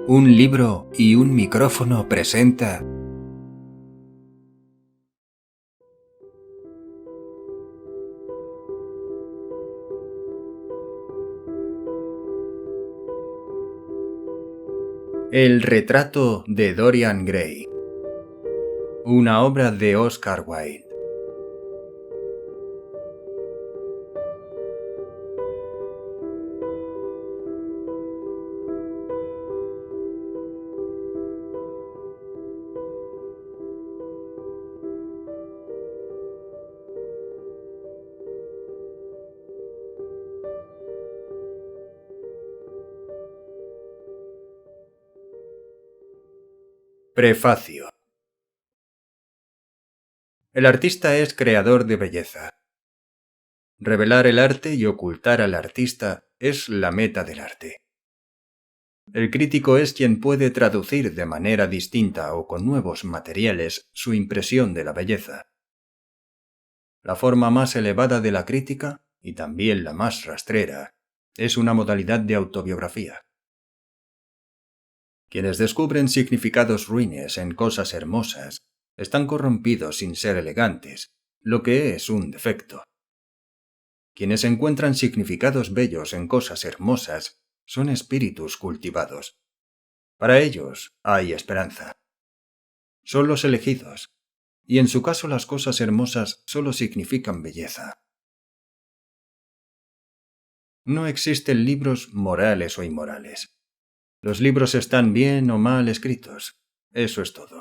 Un libro y un micrófono presenta El retrato de Dorian Gray, una obra de Oscar Wilde. Prefacio. El artista es creador de belleza. Revelar el arte y ocultar al artista es la meta del arte. El crítico es quien puede traducir de manera distinta o con nuevos materiales su impresión de la belleza. La forma más elevada de la crítica, y también la más rastrera, es una modalidad de autobiografía. Quienes descubren significados ruines en cosas hermosas están corrompidos sin ser elegantes, lo que es un defecto. Quienes encuentran significados bellos en cosas hermosas son espíritus cultivados. Para ellos hay esperanza. Son los elegidos, y en su caso las cosas hermosas solo significan belleza. No existen libros morales o inmorales. Los libros están bien o mal escritos. Eso es todo.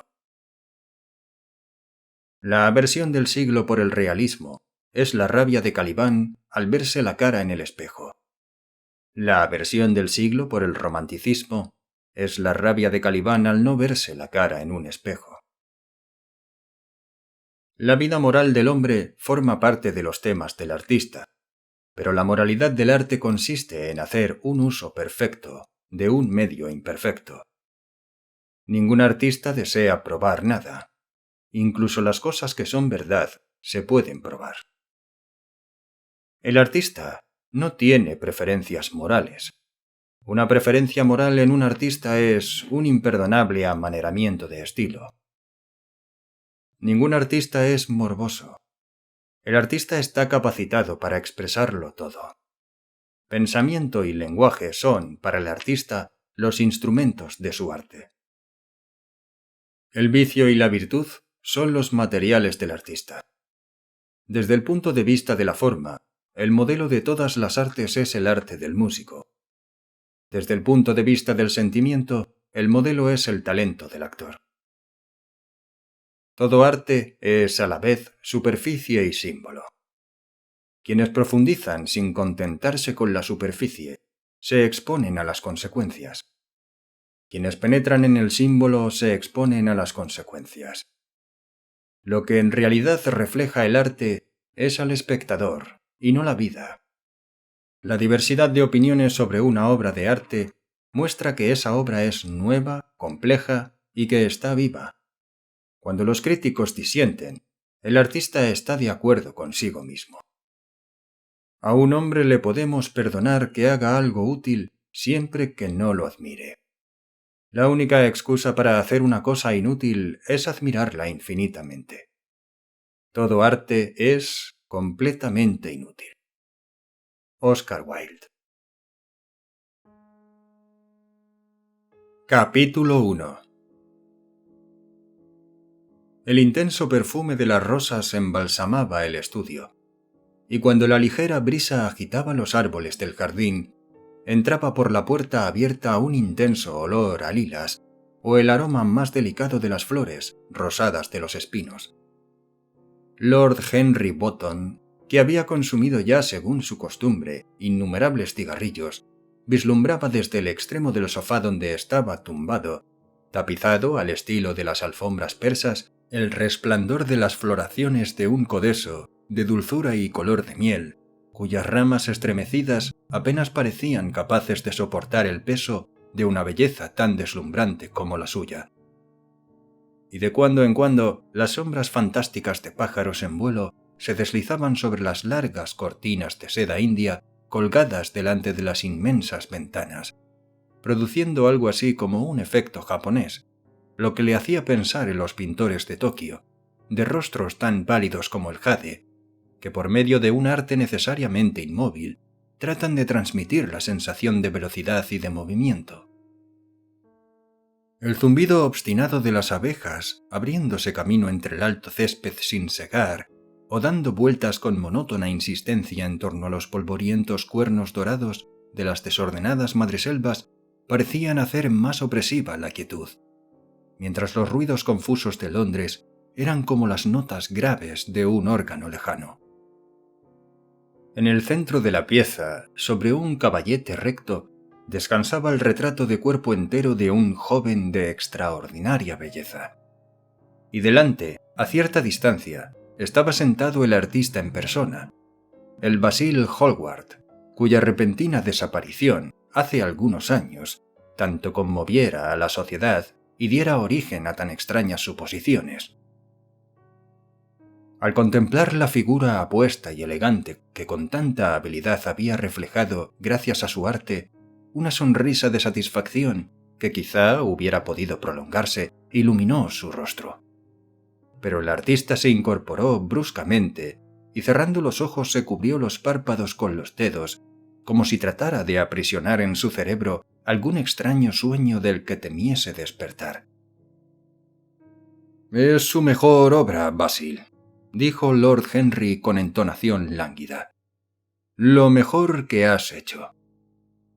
La aversión del siglo por el realismo es la rabia de Calibán al verse la cara en el espejo. La aversión del siglo por el romanticismo es la rabia de Calibán al no verse la cara en un espejo. La vida moral del hombre forma parte de los temas del artista, pero la moralidad del arte consiste en hacer un uso perfecto de un medio imperfecto. Ningún artista desea probar nada. Incluso las cosas que son verdad se pueden probar. El artista no tiene preferencias morales. Una preferencia moral en un artista es un imperdonable amaneramiento de estilo. Ningún artista es morboso. El artista está capacitado para expresarlo todo. Pensamiento y lenguaje son, para el artista, los instrumentos de su arte. El vicio y la virtud son los materiales del artista. Desde el punto de vista de la forma, el modelo de todas las artes es el arte del músico. Desde el punto de vista del sentimiento, el modelo es el talento del actor. Todo arte es a la vez superficie y símbolo. Quienes profundizan sin contentarse con la superficie, se exponen a las consecuencias. Quienes penetran en el símbolo se exponen a las consecuencias. Lo que en realidad refleja el arte es al espectador, y no la vida. La diversidad de opiniones sobre una obra de arte muestra que esa obra es nueva, compleja y que está viva. Cuando los críticos disienten, el artista está de acuerdo consigo mismo. A un hombre le podemos perdonar que haga algo útil siempre que no lo admire. La única excusa para hacer una cosa inútil es admirarla infinitamente. Todo arte es completamente inútil. Oscar Wilde. Capítulo 1. El intenso perfume de las rosas embalsamaba el estudio, y cuando la ligera brisa agitaba los árboles del jardín, entraba por la puerta abierta un intenso olor a lilas o el aroma más delicado de las flores rosadas de los espinos. Lord Henry Wotton, que había consumido ya según su costumbre innumerables cigarrillos, vislumbraba desde el extremo del sofá donde estaba tumbado, tapizado al estilo de las alfombras persas, el resplandor de las floraciones de un codeso de dulzura y color de miel, cuyas ramas estremecidas apenas parecían capaces de soportar el peso de una belleza tan deslumbrante como la suya. Y de cuando en cuando las sombras fantásticas de pájaros en vuelo se deslizaban sobre las largas cortinas de seda india colgadas delante de las inmensas ventanas. produciendo algo así como un efecto japonés, lo que le hacía pensar en los pintores de Tokio, de rostros tan pálidos como el jade, que por medio de un arte necesariamente inmóvil, tratan de transmitir la sensación de velocidad y de movimiento. El zumbido obstinado de las abejas, abriéndose camino entre el alto césped sin segar, o dando vueltas con monótona insistencia en torno a los polvorientos cuernos dorados de las desordenadas madreselvas, parecían hacer más opresiva la quietud, mientras los ruidos confusos de Londres eran como las notas graves de un órgano lejano. En el centro de la pieza, sobre un caballete recto, descansaba el retrato de cuerpo entero de un joven de extraordinaria belleza. Y delante, a cierta distancia, estaba sentado el artista en persona, el Basil Hallward, cuya repentina desaparición, hace algunos años, tanto conmoviera a la sociedad y diera origen a tan extrañas suposiciones. Al contemplar la figura apuesta y elegante que con tanta habilidad había reflejado, gracias a su arte, una sonrisa de satisfacción que quizá hubiera podido prolongarse, iluminó su rostro. Pero el artista se incorporó bruscamente y cerrando los ojos se cubrió los párpados con los dedos, como si tratara de aprisionar en su cerebro algún extraño sueño del que temiese despertar. «Es su mejor obra, Basil», dijo Lord Henry con entonación lánguida. «Lo mejor que has hecho.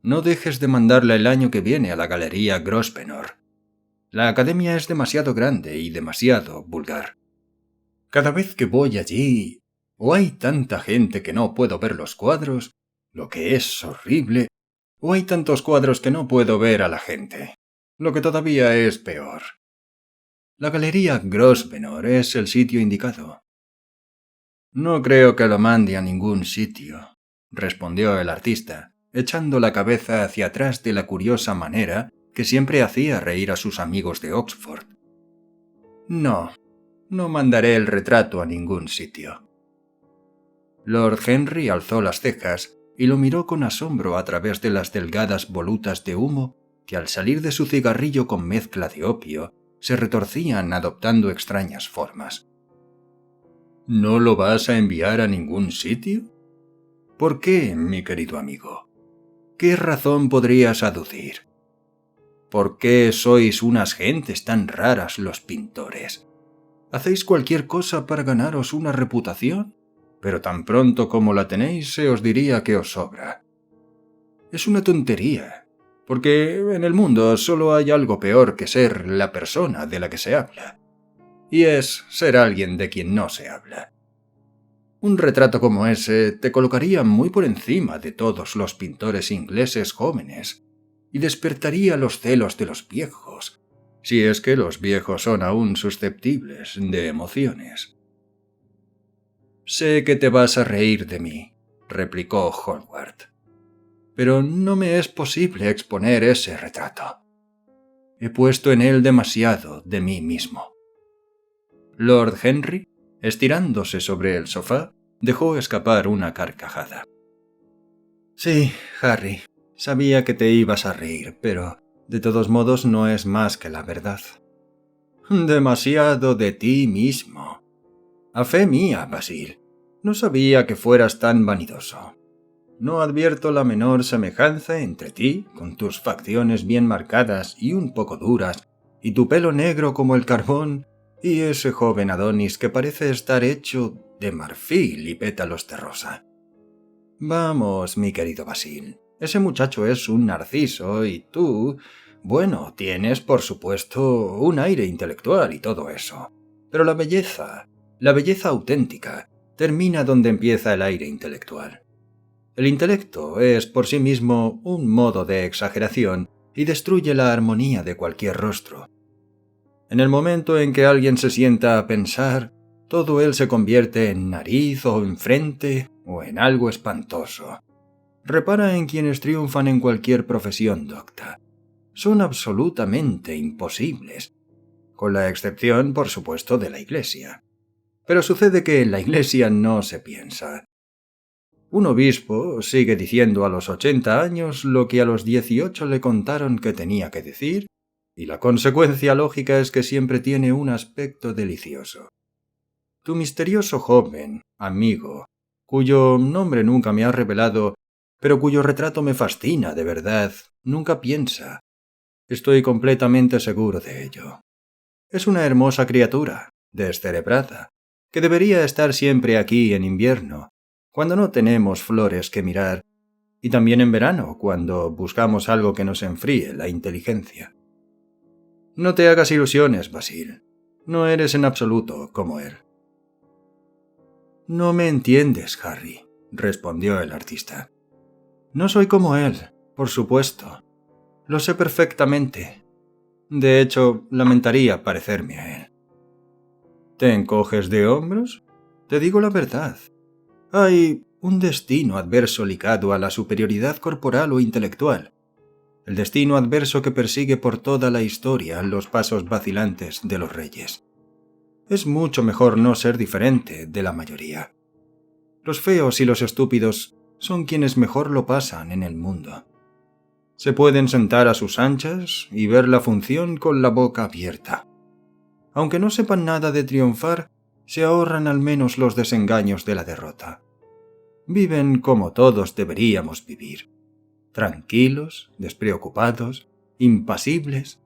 No dejes de mandarla el año que viene a la Galería Grosvenor. La academia es demasiado grande y demasiado vulgar. Cada vez que voy allí, o hay tanta gente que no puedo ver los cuadros, lo que es horrible, o hay tantos cuadros que no puedo ver a la gente, lo que todavía es peor. La Galería Grosvenor es el sitio indicado». «No creo que lo mande a ningún sitio», respondió el artista, echando la cabeza hacia atrás de la curiosa manera que siempre hacía reír a sus amigos de Oxford. «No mandaré el retrato a ningún sitio». Lord Henry alzó las cejas y lo miró con asombro a través de las delgadas volutas de humo que al salir de su cigarrillo con mezcla de opio se retorcían adoptando extrañas formas. «¿No lo vas a enviar a ningún sitio? ¿Por qué, mi querido amigo? ¿Qué razón podrías aducir? ¿Por qué sois unas gentes tan raras los pintores? ¿Hacéis cualquier cosa para ganaros una reputación? Pero tan pronto como la tenéis se os diría que os sobra. Es una tontería, porque en el mundo solo hay algo peor que ser la persona de la que se habla, y es ser alguien de quien no se habla. Un retrato como ese te colocaría muy por encima de todos los pintores ingleses jóvenes y despertaría los celos de los viejos, si es que los viejos son aún susceptibles de emociones». «Sé que te vas a reír de mí», replicó Hallward, «pero no me es posible exponer ese retrato. He puesto en él demasiado de mí mismo». Lord Henry, estirándose sobre el sofá, dejó escapar una carcajada. «Sí, Harry, sabía que te ibas a reír, pero de todos modos no es más que la verdad. Demasiado de ti mismo. A fe mía, Basil, no sabía que fueras tan vanidoso. No advierto la menor semejanza entre ti, con tus facciones bien marcadas y un poco duras, y tu pelo negro como el carbón, y ese joven Adonis que parece estar hecho de marfil y pétalos de rosa. Vamos, mi querido Basil, ese muchacho es un narciso y tú, bueno, tienes, por supuesto, un aire intelectual y todo eso. Pero la belleza auténtica, termina donde empieza el aire intelectual. El intelecto es por sí mismo un modo de exageración y destruye la armonía de cualquier rostro. En el momento en que alguien se sienta a pensar, todo él se convierte en nariz o en frente o en algo espantoso. Repara en quienes triunfan en cualquier profesión docta. Son absolutamente imposibles, con la excepción, por supuesto, de la Iglesia. Pero sucede que en la Iglesia no se piensa. Un obispo sigue diciendo a los 80 años lo que a los 18 le contaron que tenía que decir, y la consecuencia lógica es que siempre tiene un aspecto delicioso. Tu misterioso joven, amigo, cuyo nombre nunca me ha revelado, pero cuyo retrato me fascina de verdad, nunca piensa. Estoy completamente seguro de ello. Es una hermosa criatura, descerebrada, que debería estar siempre aquí en invierno, cuando no tenemos flores que mirar, y también en verano, cuando buscamos algo que nos enfríe la inteligencia. No te hagas ilusiones, Basil. No eres en absoluto como él. No me entiendes, Harry, respondió el artista. No soy como él, por supuesto. Lo sé perfectamente. De hecho, lamentaría parecerme a él. ¿Te encoges de hombros? Te digo la verdad. Hay un destino adverso ligado a la superioridad corporal o intelectual. El destino adverso que persigue por toda la historia los pasos vacilantes de los reyes. Es mucho mejor no ser diferente de la mayoría. Los feos y los estúpidos son quienes mejor lo pasan en el mundo. Se pueden sentar a sus anchas y ver la función con la boca abierta. Aunque no sepan nada de triunfar, se ahorran al menos los desengaños de la derrota. Viven como todos deberíamos vivir. Tranquilos, despreocupados, impasibles.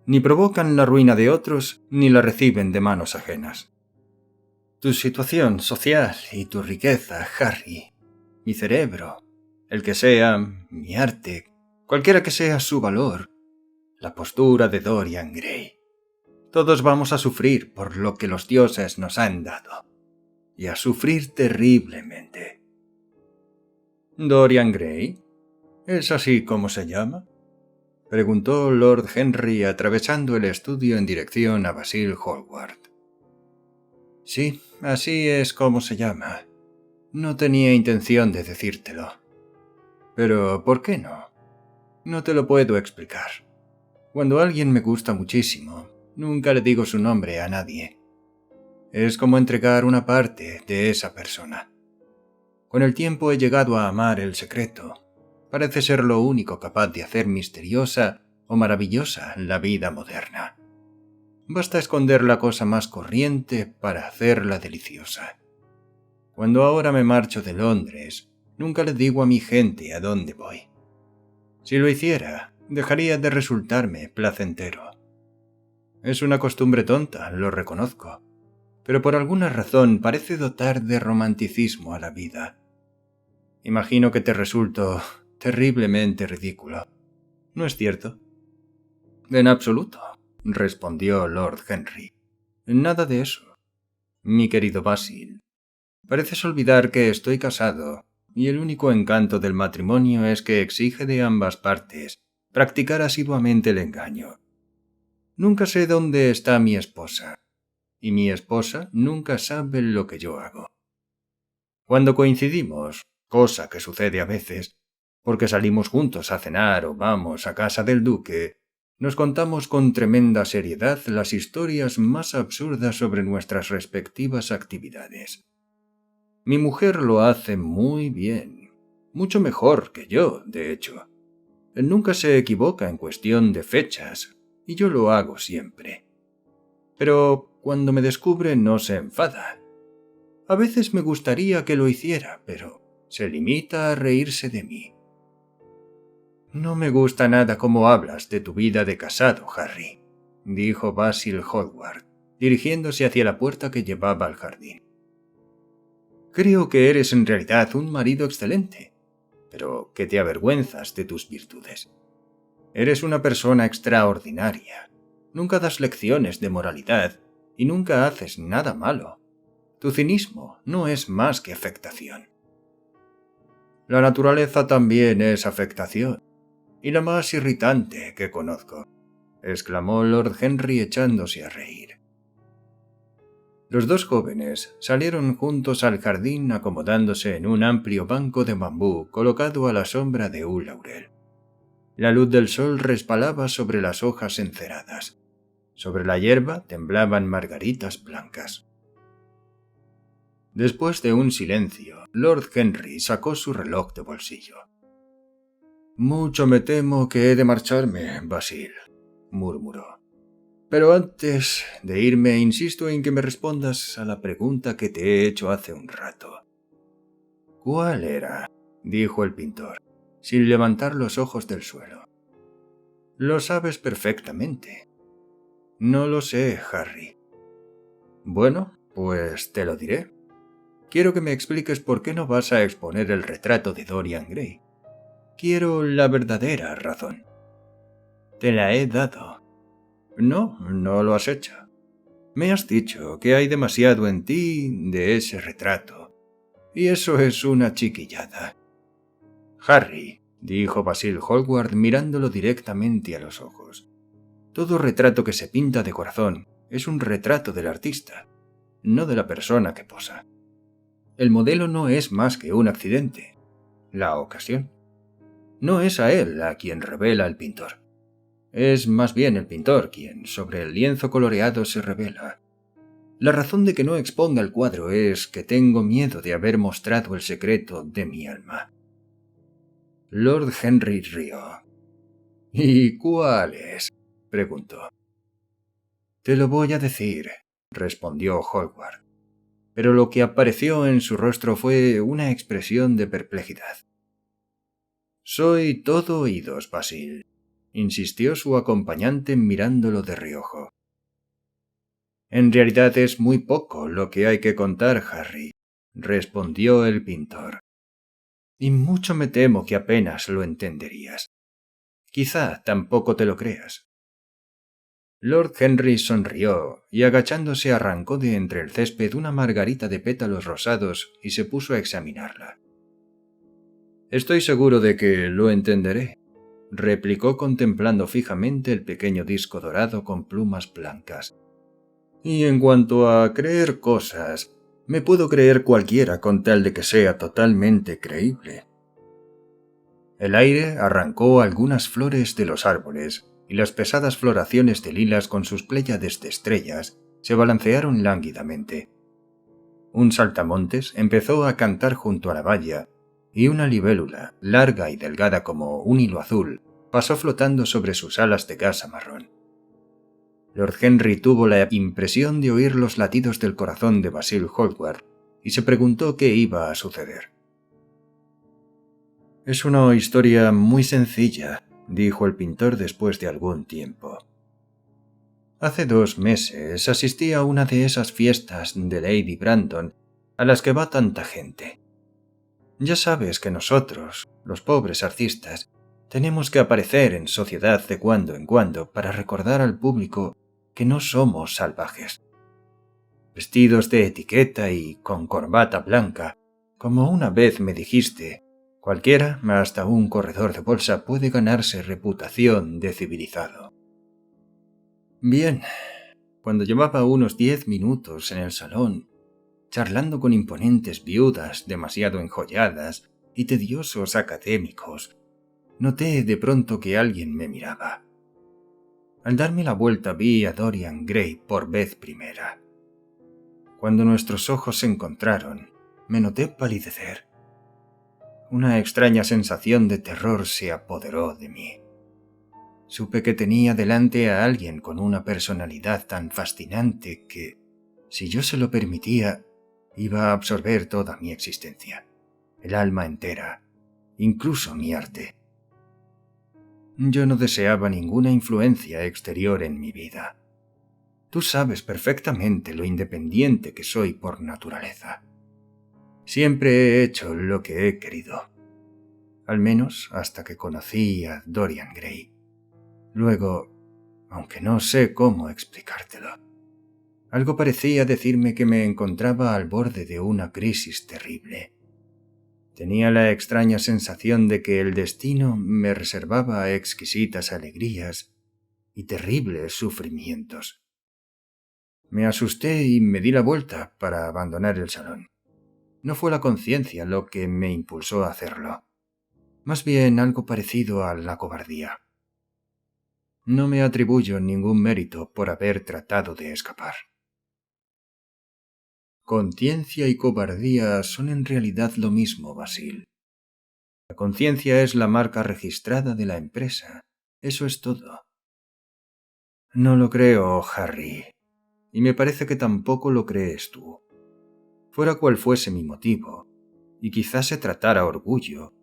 Ni provocan la ruina de otros, ni la reciben de manos ajenas. Tu situación social y tu riqueza, Harry, mi cerebro, el que sea, mi arte, cualquiera que sea su valor, la postura de Dorian Gray. Todos vamos a sufrir por lo que los dioses nos han dado, y a sufrir terriblemente. ¿Dorian Gray? ¿Es así como se llama? Preguntó Lord Henry atravesando el estudio en dirección a Basil Hallward. Sí, así es como se llama. No tenía intención de decírtelo. Pero, ¿por qué no? No te lo puedo explicar. Cuando alguien me gusta muchísimo, nunca le digo su nombre a nadie. Es como entregar una parte de esa persona. Con el tiempo he llegado a amar el secreto. Parece ser lo único capaz de hacer misteriosa o maravillosa la vida moderna. Basta esconder la cosa más corriente para hacerla deliciosa. Cuando ahora me marcho de Londres, nunca le digo a mi gente a dónde voy. Si lo hiciera, dejaría de resultarme placentero. Es una costumbre tonta, lo reconozco, pero por alguna razón parece dotar de romanticismo a la vida. Imagino que te resulto terriblemente ridículo. ¿No es cierto? En absoluto, respondió Lord Henry. Nada de eso. Mi querido Basil, pareces olvidar que estoy casado, y el único encanto del matrimonio es que exige de ambas partes practicar asiduamente el engaño. Nunca sé dónde está mi esposa, y mi esposa nunca sabe lo que yo hago. Cuando coincidimos, cosa que sucede a veces, porque salimos juntos a cenar o vamos a casa del duque, nos contamos con tremenda seriedad las historias más absurdas sobre nuestras respectivas actividades. Mi mujer lo hace muy bien, mucho mejor que yo, de hecho. Él nunca se equivoca en cuestión de fechas, y yo lo hago siempre. Pero cuando me descubre no se enfada. A veces me gustaría que lo hiciera, pero se limita a reírse de mí. No me gusta nada cómo hablas de tu vida de casado, Harry, dijo Basil Hallward, dirigiéndose hacia la puerta que llevaba al jardín. Creo que eres en realidad un marido excelente, pero que te avergüenzas de tus virtudes. Eres una persona extraordinaria. Nunca das lecciones de moralidad y nunca haces nada malo. Tu cinismo no es más que afectación. La naturaleza también es afectación, y la más irritante que conozco, exclamó Lord Henry echándose a reír. Los dos jóvenes salieron juntos al jardín acomodándose en un amplio banco de bambú colocado a la sombra de un laurel. La luz del sol resbalaba sobre las hojas enceradas. Sobre la hierba temblaban margaritas blancas. Después de un silencio, Lord Henry sacó su reloj de bolsillo. «Mucho me temo que he de marcharme, Basil», murmuró. «Pero antes de irme, insisto en que me respondas a la pregunta que te he hecho hace un rato». «¿Cuál era?», dijo el pintor, sin levantar los ojos del suelo. «Lo sabes perfectamente». «No lo sé, Harry». «Bueno, pues te lo diré. Quiero que me expliques por qué no vas a exponer el retrato de Dorian Gray. Quiero la verdadera razón». «Te la he dado». «No, no lo has hecho. Me has dicho que hay demasiado en ti de ese retrato. Y eso es una chiquillada». «Harry», dijo Basil Hallward mirándolo directamente a los ojos, «todo retrato que se pinta de corazón es un retrato del artista, no de la persona que posa. El modelo no es más que un accidente, la ocasión. No es a él a quien revela el pintor. Es más bien el pintor quien sobre el lienzo coloreado se revela. La razón de que no exponga el cuadro es que tengo miedo de haber mostrado el secreto de mi alma». Lord Henry rió. «¿Y cuál es?», preguntó. «Te lo voy a decir», respondió Hallward, pero lo que apareció en su rostro fue una expresión de perplejidad. «Soy todo oídos, Basil», insistió su acompañante mirándolo de reojo. «En realidad es muy poco lo que hay que contar, Harry», respondió el pintor. «Y mucho me temo que apenas lo entenderías. Quizá tampoco te lo creas». Lord Henry sonrió y agachándose arrancó de entre el césped una margarita de pétalos rosados y se puso a examinarla. «Estoy seguro de que lo entenderé», replicó contemplando fijamente el pequeño disco dorado con plumas blancas. «Y en cuanto a creer cosas, me puedo creer cualquiera con tal de que sea totalmente creíble». El aire arrancó algunas flores de los árboles y las pesadas floraciones de lilas con sus pléyades de estrellas se balancearon lánguidamente. Un saltamontes empezó a cantar junto a la valla y una libélula, larga y delgada como un hilo azul, pasó flotando sobre sus alas de gasa marrón. Lord Henry tuvo la impresión de oír los latidos del corazón de Basil Hallward y se preguntó qué iba a suceder. «Es una historia muy sencilla», dijo el pintor después de algún tiempo. «Hace 2 meses asistí a una de esas fiestas de Lady Brandon a las que va tanta gente. Ya sabes que nosotros, los pobres artistas, tenemos que aparecer en sociedad de cuando en cuando para recordar al público que no somos salvajes. Vestidos de etiqueta y con corbata blanca, como una vez me dijiste, cualquiera, hasta un corredor de bolsa, puede ganarse reputación de civilizado». Bien, cuando llevaba unos 10 minutos en el salón, charlando con imponentes viudas demasiado enjolladas y tediosos académicos, noté de pronto que alguien me miraba. Al darme la vuelta vi a Dorian Gray por vez primera. Cuando nuestros ojos se encontraron, me noté palidecer. Una extraña sensación de terror se apoderó de mí. Supe que tenía delante a alguien con una personalidad tan fascinante que, si yo se lo permitía, iba a absorber toda mi existencia, el alma entera, incluso mi arte. Yo no deseaba ninguna influencia exterior en mi vida. Tú sabes perfectamente lo independiente que soy por naturaleza. Siempre he hecho lo que he querido, al menos hasta que conocí a Dorian Gray. Luego, aunque no sé cómo explicártelo, algo parecía decirme que me encontraba al borde de una crisis terrible. Tenía la extraña sensación de que el destino me reservaba exquisitas alegrías y terribles sufrimientos. Me asusté y me di la vuelta para abandonar el salón. No fue la conciencia lo que me impulsó a hacerlo, más bien algo parecido a la cobardía. No me atribuyo ningún mérito por haber tratado de escapar. Conciencia y cobardía son en realidad lo mismo, Basil. La conciencia es la marca registrada de la empresa. Eso es todo. No lo creo, Harry. Y me parece que tampoco lo crees tú. Fuera cual fuese mi motivo, y quizás se tratara orgullo,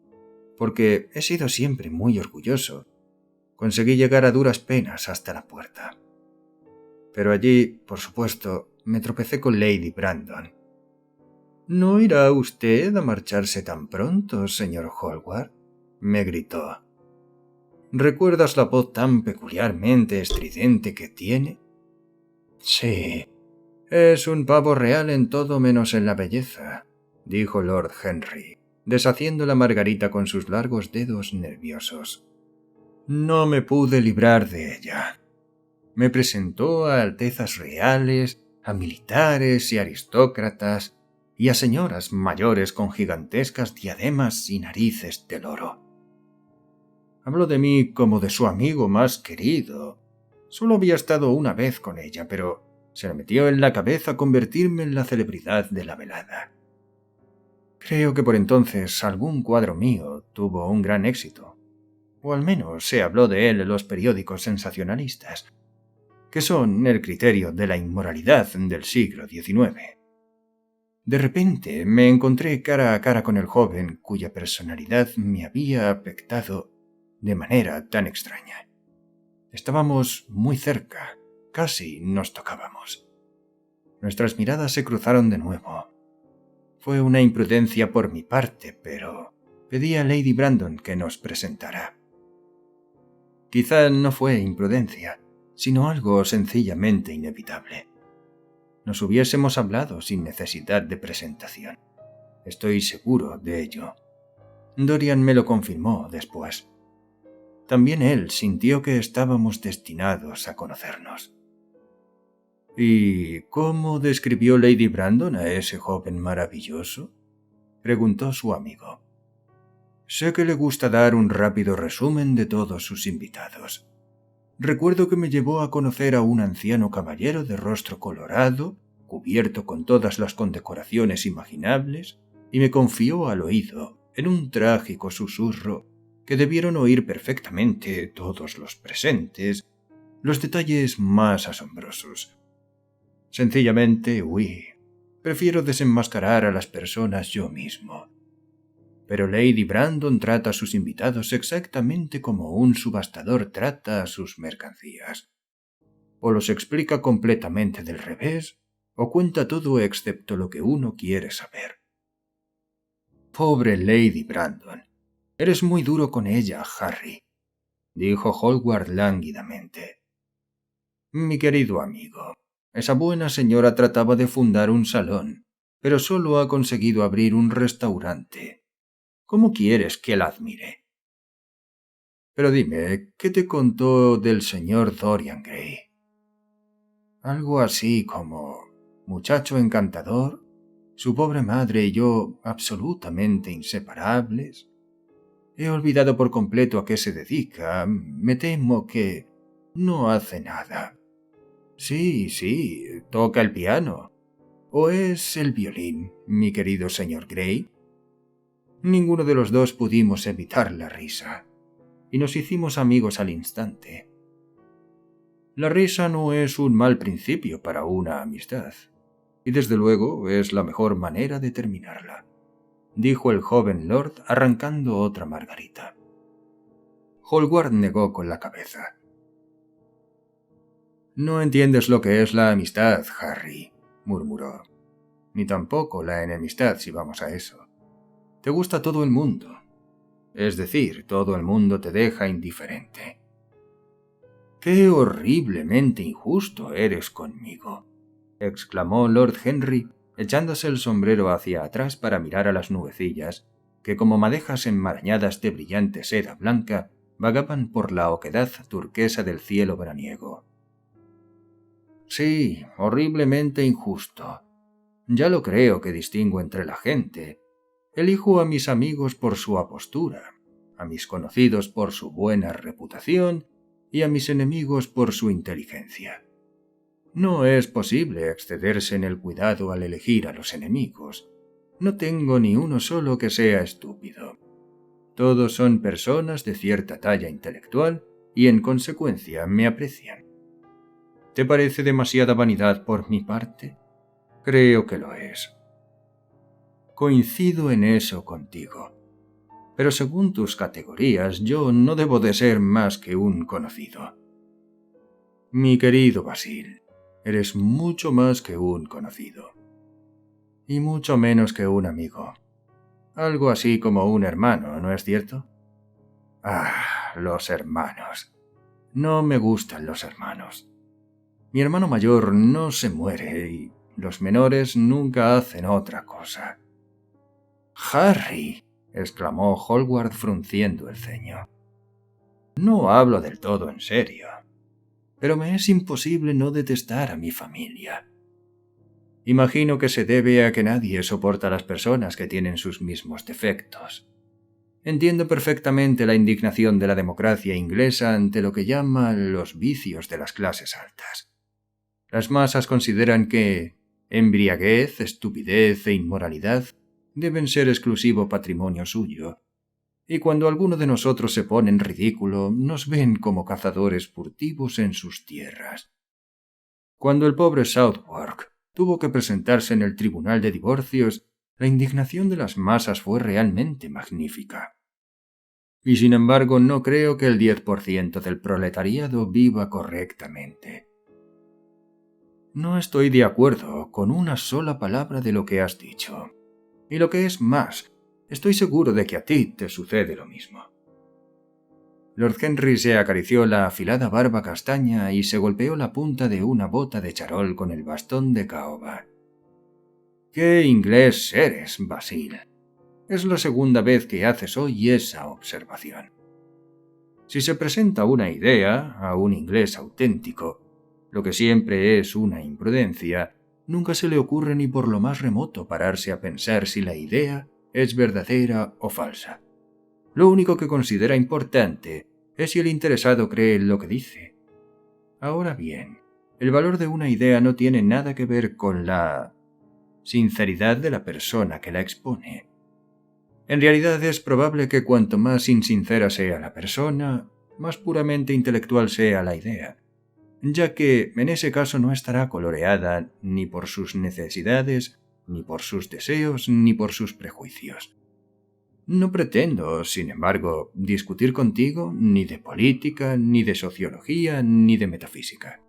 porque he sido siempre muy orgulloso, conseguí llegar a duras penas hasta la puerta. Pero allí, por supuesto, me tropecé con Lady Brandon. «¿No irá usted a marcharse tan pronto, señor Hallward?», me gritó. «¿Recuerdas la voz tan peculiarmente estridente que tiene?». «Sí, es un pavo real en todo menos en la belleza», dijo Lord Henry, deshaciendo la margarita con sus largos dedos nerviosos. No me pude librar de ella. Me presentó a altezas reales, a militares y aristócratas, y a señoras mayores con gigantescas diademas y narices de loro. Habló de mí como de su amigo más querido. Solo había estado una vez con ella, pero se le metió en la cabeza convertirme en la celebridad de la velada. Creo que por entonces algún cuadro mío tuvo un gran éxito, o al menos se habló de él en los periódicos sensacionalistas, que son el criterio de la inmoralidad del siglo XIX. De repente me encontré cara a cara con el joven cuya personalidad me había afectado de manera tan extraña. Estábamos muy cerca, casi nos tocábamos. Nuestras miradas se cruzaron de nuevo. Fue una imprudencia por mi parte, pero pedí a Lady Brandon que nos presentara. Quizá no fue imprudencia, sino algo sencillamente inevitable. Nos hubiésemos hablado sin necesidad de presentación. Estoy seguro de ello. Dorian me lo confirmó después. También él sintió que estábamos destinados a conocernos. «¿Y cómo describió Lady Brandon a ese joven maravilloso?», preguntó su amigo. «Sé que le gusta dar un rápido resumen de todos sus invitados. Recuerdo que me llevó a conocer a un anciano caballero de rostro colorado, cubierto con todas las condecoraciones imaginables, y me confió al oído, en un trágico susurro, que debieron oír perfectamente todos los presentes, los detalles más asombrosos. Sencillamente huí. Prefiero desenmascarar a las personas yo mismo. Pero Lady Brandon trata a sus invitados exactamente como un subastador trata a sus mercancías. O los explica completamente del revés, o cuenta todo excepto lo que uno quiere saber. Pobre Lady Brandon. Eres muy duro con ella, Harry, dijo Hallward lánguidamente. Mi querido amigo, esa buena señora trataba de fundar un salón, pero solo ha conseguido abrir un restaurante. ¿Cómo quieres que la admire? Pero dime, ¿qué te contó del señor Dorian Gray? Algo así como muchacho encantador, su pobre madre y yo absolutamente inseparables. He olvidado por completo a qué se dedica. Me temo que no hace nada. Sí, toca el piano. ¿O es el violín, mi querido señor Gray? Ninguno de los dos pudimos evitar la risa, y nos hicimos amigos al instante. La risa no es un mal principio para una amistad, y desde luego es la mejor manera de terminarla, dijo el joven lord arrancando otra margarita. Hallward negó con la cabeza. No entiendes lo que es la amistad, Harry, murmuró. Ni tampoco la enemistad, si vamos a eso. Te gusta todo el mundo. Es decir, todo el mundo te deja indiferente. ¡Qué horriblemente injusto eres conmigo!, exclamó Lord Henry, echándose el sombrero hacia atrás para mirar a las nubecillas, que como madejas enmarañadas de brillante seda blanca vagaban por la oquedad turquesa del cielo veraniego. Sí, horriblemente injusto. Ya lo creo que distingo entre la gente. Elijo a mis amigos por su apostura, a mis conocidos por su buena reputación y a mis enemigos por su inteligencia. No es posible excederse en el cuidado al elegir a los enemigos. No tengo ni uno solo que sea estúpido. Todos son personas de cierta talla intelectual y en consecuencia me aprecian. ¿Te parece demasiada vanidad por mi parte? Creo que lo es. Coincido en eso contigo. Pero según tus categorías, yo no debo de ser más que un conocido. Mi querido Basil, eres mucho más que un conocido. Y mucho menos que un amigo. Algo así como un hermano, ¿no es cierto? Ah, los hermanos. No me gustan los hermanos. Mi hermano mayor no se muere y los menores nunca hacen otra cosa. Harry, exclamó Hallward frunciendo el ceño. No hablo del todo en serio, pero me es imposible no detestar a mi familia. Imagino que se debe a que nadie soporta a las personas que tienen sus mismos defectos. Entiendo perfectamente la indignación de la democracia inglesa ante lo que llama los vicios de las clases altas. Las masas consideran que embriaguez, estupidez e inmoralidad deben ser exclusivo patrimonio suyo, y cuando alguno de nosotros se pone en ridículo, nos ven como cazadores furtivos en sus tierras. Cuando el pobre Southwark tuvo que presentarse en el tribunal de divorcios, la indignación de las masas fue realmente magnífica. Y sin embargo, no creo que el 10% del proletariado viva correctamente. No estoy de acuerdo con una sola palabra de lo que has dicho. Y lo que es más, estoy seguro de que a ti te sucede lo mismo. Lord Henry se acarició la afilada barba castaña y se golpeó la punta de una bota de charol con el bastón de caoba. ¡Qué inglés eres, Basil! Es la segunda vez que haces hoy esa observación. Si se presenta una idea a un inglés auténtico, lo que siempre es una imprudencia, nunca se le ocurre ni por lo más remoto pararse a pensar si la idea es verdadera o falsa. Lo único que considera importante es si el interesado cree en lo que dice. Ahora bien, el valor de una idea no tiene nada que ver con la sinceridad de la persona que la expone. En realidad es probable que cuanto más insincera sea la persona, más puramente intelectual sea la idea, ya que en ese caso no estará coloreada ni por sus necesidades, ni por sus deseos, ni por sus prejuicios. No pretendo, sin embargo, discutir contigo ni de política, ni de sociología, ni de metafísica.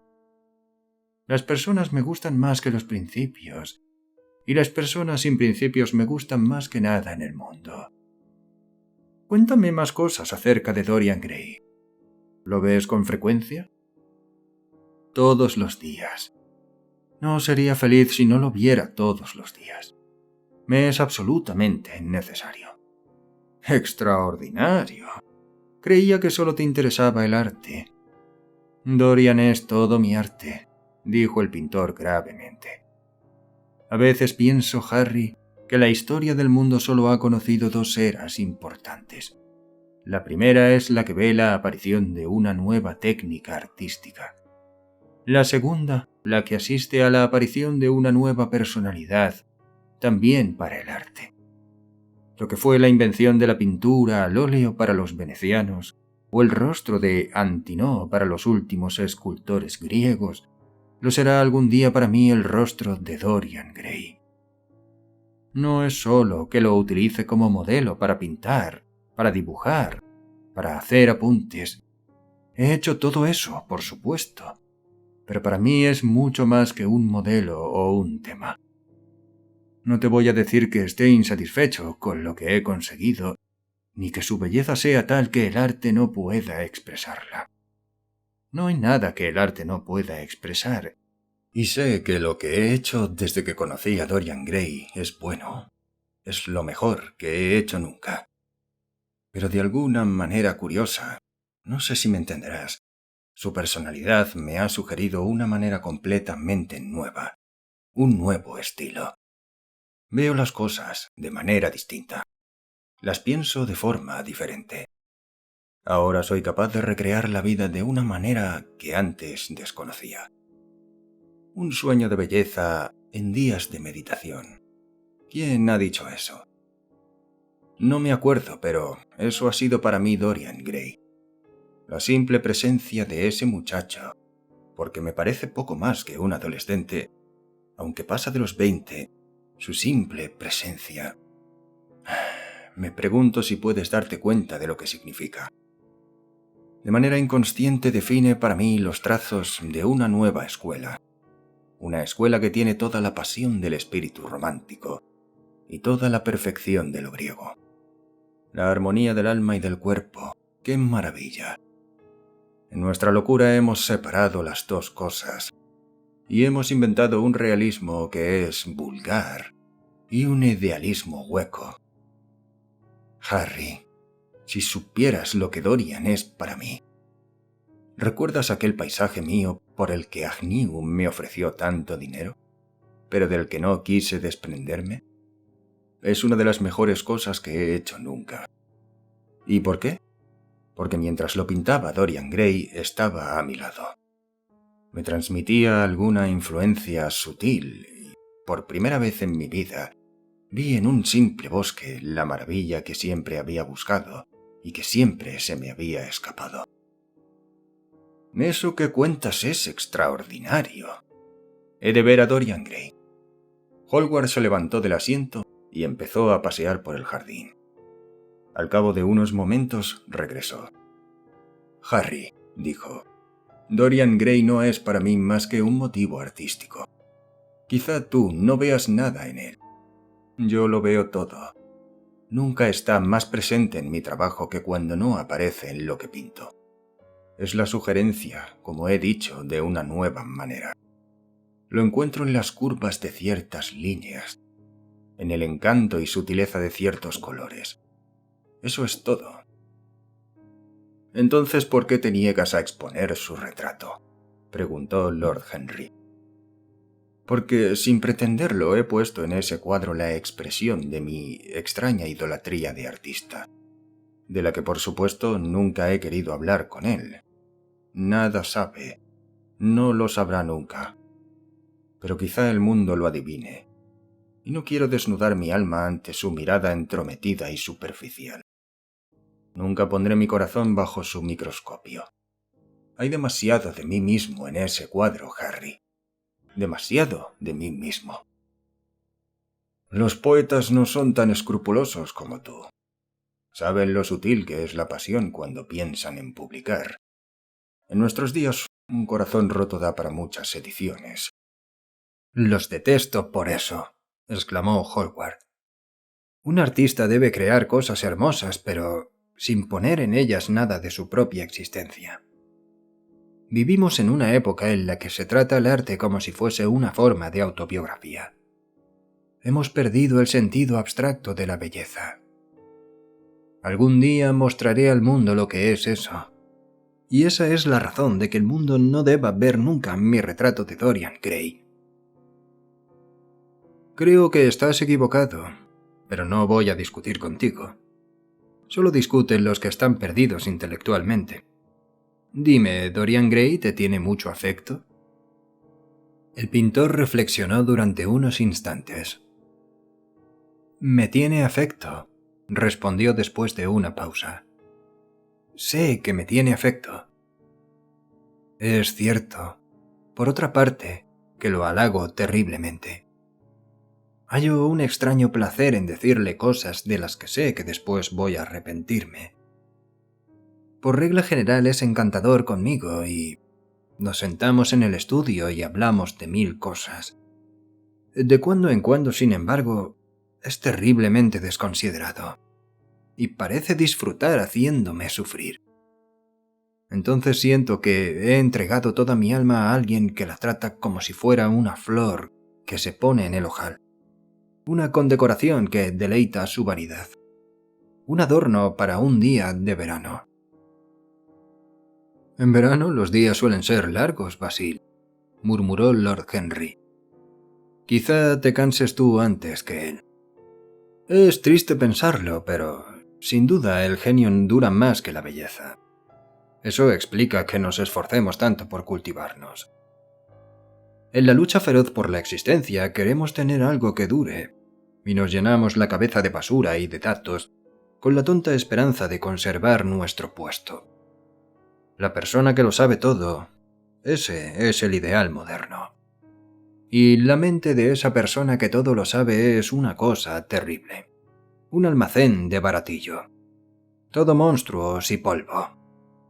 Las personas me gustan más que los principios, y las personas sin principios me gustan más que nada en el mundo. Cuéntame más cosas acerca de Dorian Gray. ¿Lo ves con frecuencia? Todos los días. No sería feliz si no lo viera todos los días. Me es absolutamente necesario. ¡Extraordinario! Creía que solo te interesaba el arte. Dorian es todo mi arte, dijo el pintor gravemente. A veces pienso, Harry, que la historia del mundo solo ha conocido dos eras importantes. La primera es la que ve la aparición de una nueva técnica artística. La segunda, la que asiste a la aparición de una nueva personalidad, también para el arte. Lo que fue la invención de la pintura al óleo para los venecianos, o el rostro de Antinoo para los últimos escultores griegos, lo será algún día para mí el rostro de Dorian Gray. No es solo que lo utilice como modelo para pintar, para dibujar, para hacer apuntes. He hecho todo eso, por supuesto, pero para mí es mucho más que un modelo o un tema. No te voy a decir que esté insatisfecho con lo que he conseguido, ni que su belleza sea tal que el arte no pueda expresarla. No hay nada que el arte no pueda expresar, y sé que lo que he hecho desde que conocí a Dorian Gray es bueno. Es lo mejor que he hecho nunca. Pero de alguna manera curiosa, no sé si me entenderás, su personalidad me ha sugerido una manera completamente nueva, un nuevo estilo. Veo las cosas de manera distinta. Las pienso de forma diferente. Ahora soy capaz de recrear la vida de una manera que antes desconocía. Un sueño de belleza en días de meditación. ¿Quién ha dicho eso? No me acuerdo, pero eso ha sido para mí Dorian Gray. La simple presencia de ese muchacho, porque me parece poco más que un adolescente, aunque pasa de los 20, su simple presencia. Me pregunto si puedes darte cuenta de lo que significa. De manera inconsciente define para mí los trazos de una nueva escuela. Una escuela que tiene toda la pasión del espíritu romántico y toda la perfección de lo griego. La armonía del alma y del cuerpo. ¡Qué maravilla! En nuestra locura hemos separado las dos cosas y hemos inventado un realismo que es vulgar y un idealismo hueco. Harry, si supieras lo que Dorian es para mí. ¿Recuerdas aquel paisaje mío por el que Agnew me ofreció tanto dinero, pero del que no quise desprenderme? Es una de las mejores cosas que he hecho nunca. ¿Y por qué? Porque mientras lo pintaba Dorian Gray estaba a mi lado. Me transmitía alguna influencia sutil y, por primera vez en mi vida, vi en un simple bosque la maravilla que siempre había buscado y que siempre se me había escapado. Eso que cuentas es extraordinario. He de ver a Dorian Gray. Hallward se levantó del asiento y empezó a pasear por el jardín. Al cabo de unos momentos regresó. Harry, dijo, Dorian Gray no es para mí más que un motivo artístico. Quizá tú no veas nada en él. Yo lo veo todo. Nunca está más presente en mi trabajo que cuando no aparece en lo que pinto. Es la sugerencia, como he dicho, de una nueva manera. Lo encuentro en las curvas de ciertas líneas, en el encanto y sutileza de ciertos colores. Eso es todo. Entonces, ¿por qué te niegas a exponer su retrato?, preguntó Lord Henry. Porque, sin pretenderlo, he puesto en ese cuadro la expresión de mi extraña idolatría de artista, de la que, por supuesto, nunca he querido hablar con él. Nada sabe, no lo sabrá nunca. Pero quizá el mundo lo adivine, y no quiero desnudar mi alma ante su mirada entrometida y superficial. Nunca pondré mi corazón bajo su microscopio. Hay demasiado de mí mismo en ese cuadro, Harry. Demasiado de mí mismo. Los poetas no son tan escrupulosos como tú. Saben lo sutil que es la pasión cuando piensan en publicar. En nuestros días, un corazón roto da para muchas ediciones. «Los detesto por eso», exclamó Hallward. «Un artista debe crear cosas hermosas, pero sin poner en ellas nada de su propia existencia. Vivimos en una época en la que se trata el arte como si fuese una forma de autobiografía. Hemos perdido el sentido abstracto de la belleza. Algún día mostraré al mundo lo que es eso. Y esa es la razón de que el mundo no deba ver nunca mi retrato de Dorian Gray. Creo que estás equivocado, pero no voy a discutir contigo. Solo discuten los que están perdidos intelectualmente. Dime, ¿Dorian Gray te tiene mucho afecto?» El pintor reflexionó durante unos instantes. «Me tiene afecto», respondió después de una pausa. «Sé que me tiene afecto». «Es cierto. Por otra parte, que lo halago terriblemente. Hallo un extraño placer en decirle cosas de las que sé que después voy a arrepentirme. Por regla general es encantador conmigo y nos sentamos en el estudio y hablamos de 1000 cosas. De cuando en cuando, sin embargo, es terriblemente desconsiderado y parece disfrutar haciéndome sufrir. Entonces siento que he entregado toda mi alma a alguien que la trata como si fuera una flor que se pone en el ojal, una condecoración que deleita su vanidad, un adorno para un día de verano». «En verano los días suelen ser largos, Basil», murmuró Lord Henry. «Quizá te canses tú antes que él. Es triste pensarlo, pero sin duda el genio dura más que la belleza. Eso explica que nos esforcemos tanto por cultivarnos». En la lucha feroz por la existencia queremos tener algo que dure, y nos llenamos la cabeza de basura y de datos con la tonta esperanza de conservar nuestro puesto. La persona que lo sabe todo, ese es el ideal moderno. Y la mente de esa persona que todo lo sabe es una cosa terrible. Un almacén de baratillo. Todo monstruos y polvo.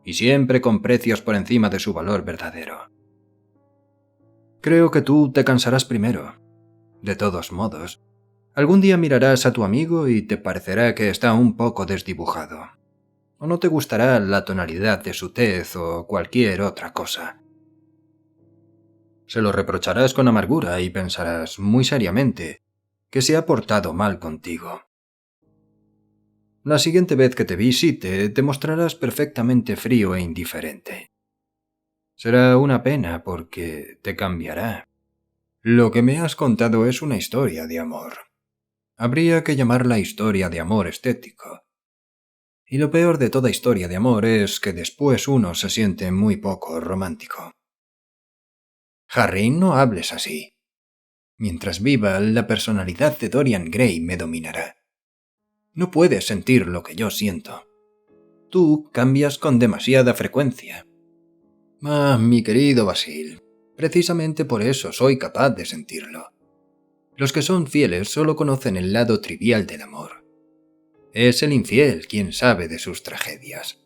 Y siempre con precios por encima de su valor verdadero. Creo que tú te cansarás primero. De todos modos, algún día mirarás a tu amigo y te parecerá que está un poco desdibujado. O no te gustará la tonalidad de su tez o cualquier otra cosa. Se lo reprocharás con amargura y pensarás, muy seriamente, que se ha portado mal contigo. La siguiente vez que te visite, te mostrarás perfectamente frío e indiferente. Será una pena porque te cambiará. Lo que me has contado es una historia de amor. Habría que llamarla historia de amor estético. Y lo peor de toda historia de amor es que después uno se siente muy poco romántico. Harry, no hables así. Mientras viva, la personalidad de Dorian Gray me dominará. No puedes sentir lo que yo siento. Tú cambias con demasiada frecuencia. Ah, mi querido Basil, precisamente por eso soy capaz de sentirlo. Los que son fieles solo conocen el lado trivial del amor. Es el infiel quien sabe de sus tragedias.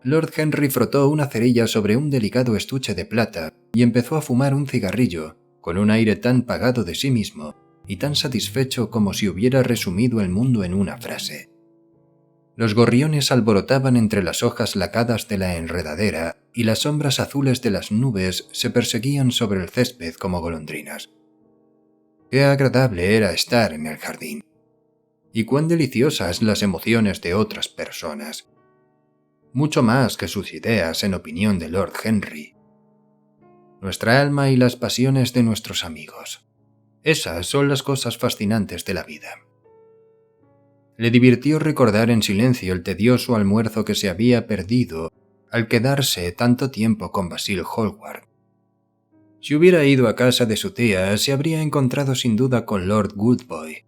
Lord Henry frotó una cerilla sobre un delicado estuche de plata y empezó a fumar un cigarrillo, con un aire tan pagado de sí mismo y tan satisfecho como si hubiera resumido el mundo en una frase. Los gorriones alborotaban entre las hojas lacadas de la enredadera y las sombras azules de las nubes se perseguían sobre el césped como golondrinas. Qué agradable era estar en el jardín. Y cuán deliciosas las emociones de otras personas. Mucho más que sus ideas en opinión de Lord Henry. Nuestra alma y las pasiones de nuestros amigos. Esas son las cosas fascinantes de la vida. Le divirtió recordar en silencio el tedioso almuerzo que se había perdido al quedarse tanto tiempo con Basil Hallward. Si hubiera ido a casa de su tía, se habría encontrado sin duda con Lord Woodboy,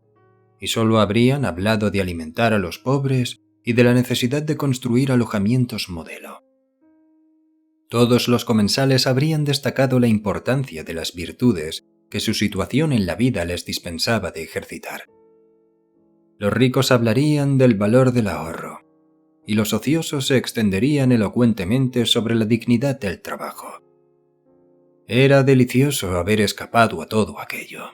y solo habrían hablado de alimentar a los pobres y de la necesidad de construir alojamientos modelo. Todos los comensales habrían destacado la importancia de las virtudes que su situación en la vida les dispensaba de ejercitar. Los ricos hablarían del valor del ahorro, y los ociosos se extenderían elocuentemente sobre la dignidad del trabajo. Era delicioso haber escapado a todo aquello.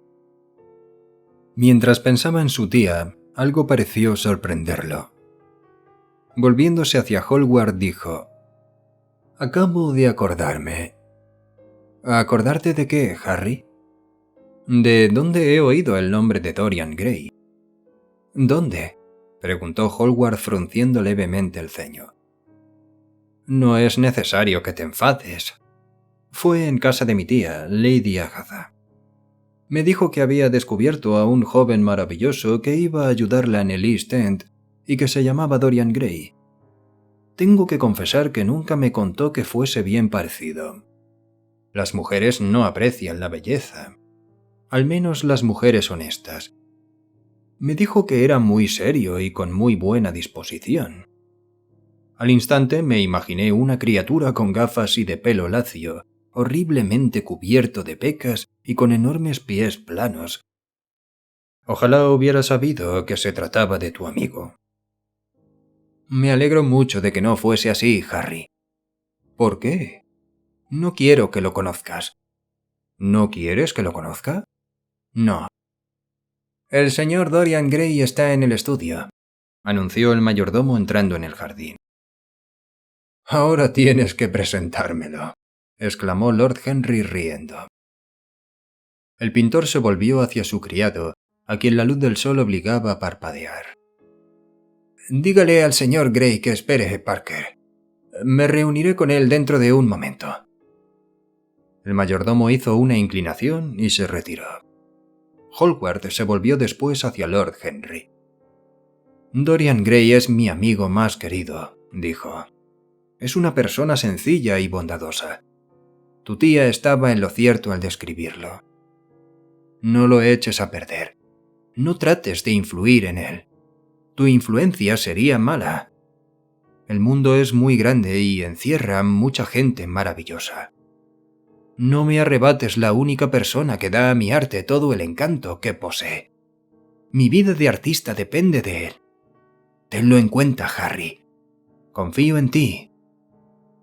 Mientras pensaba en su tía, algo pareció sorprenderlo. Volviéndose hacia Hallward dijo: «Acabo de acordarme». «¿Acordarte de qué, Harry?» «¿De dónde he oído el nombre de Dorian Gray?» «¿Dónde?», preguntó Hallward frunciendo levemente el ceño. «No es necesario que te enfades. Fue en casa de mi tía, Lady Agatha. Me dijo que había descubierto a un joven maravilloso que iba a ayudarla en el East End y que se llamaba Dorian Gray. Tengo que confesar que nunca me contó que fuese bien parecido. Las mujeres no aprecian la belleza, al menos las mujeres honestas. Me dijo que era muy serio y con muy buena disposición. Al instante me imaginé una criatura con gafas y de pelo lacio, horriblemente cubierto de pecas y con enormes pies planos. Ojalá hubiera sabido que se trataba de tu amigo». «Me alegro mucho de que no fuese así, Harry». «¿Por qué?» «No quiero que lo conozcas». «¿No quieres que lo conozca?» «No». «El señor Dorian Gray está en el estudio», anunció el mayordomo entrando en el jardín. «Ahora tienes que presentármelo», exclamó Lord Henry riendo. El pintor se volvió hacia su criado, a quien la luz del sol obligaba a parpadear. «Dígale al señor Gray que espere, Parker. Me reuniré con él dentro de un momento». El mayordomo hizo una inclinación y se retiró. Hallward se volvió después hacia Lord Henry. «Dorian Gray es mi amigo más querido», dijo. «Es una persona sencilla y bondadosa. Tu tía estaba en lo cierto al describirlo. No lo eches a perder. No trates de influir en él. Tu influencia sería mala. El mundo es muy grande y encierra mucha gente maravillosa. No me arrebates la única persona que da a mi arte todo el encanto que posee. Mi vida de artista depende de él. Tenlo en cuenta, Harry. Confío en ti.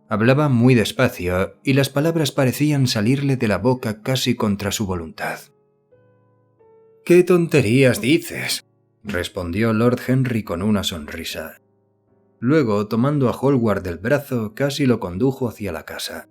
Hablaba muy despacio y las palabras parecían salirle de la boca casi contra su voluntad. «¿Qué tonterías dices?», respondió Lord Henry con una sonrisa. Luego, tomando a Hallward del brazo, casi lo condujo hacia la casa.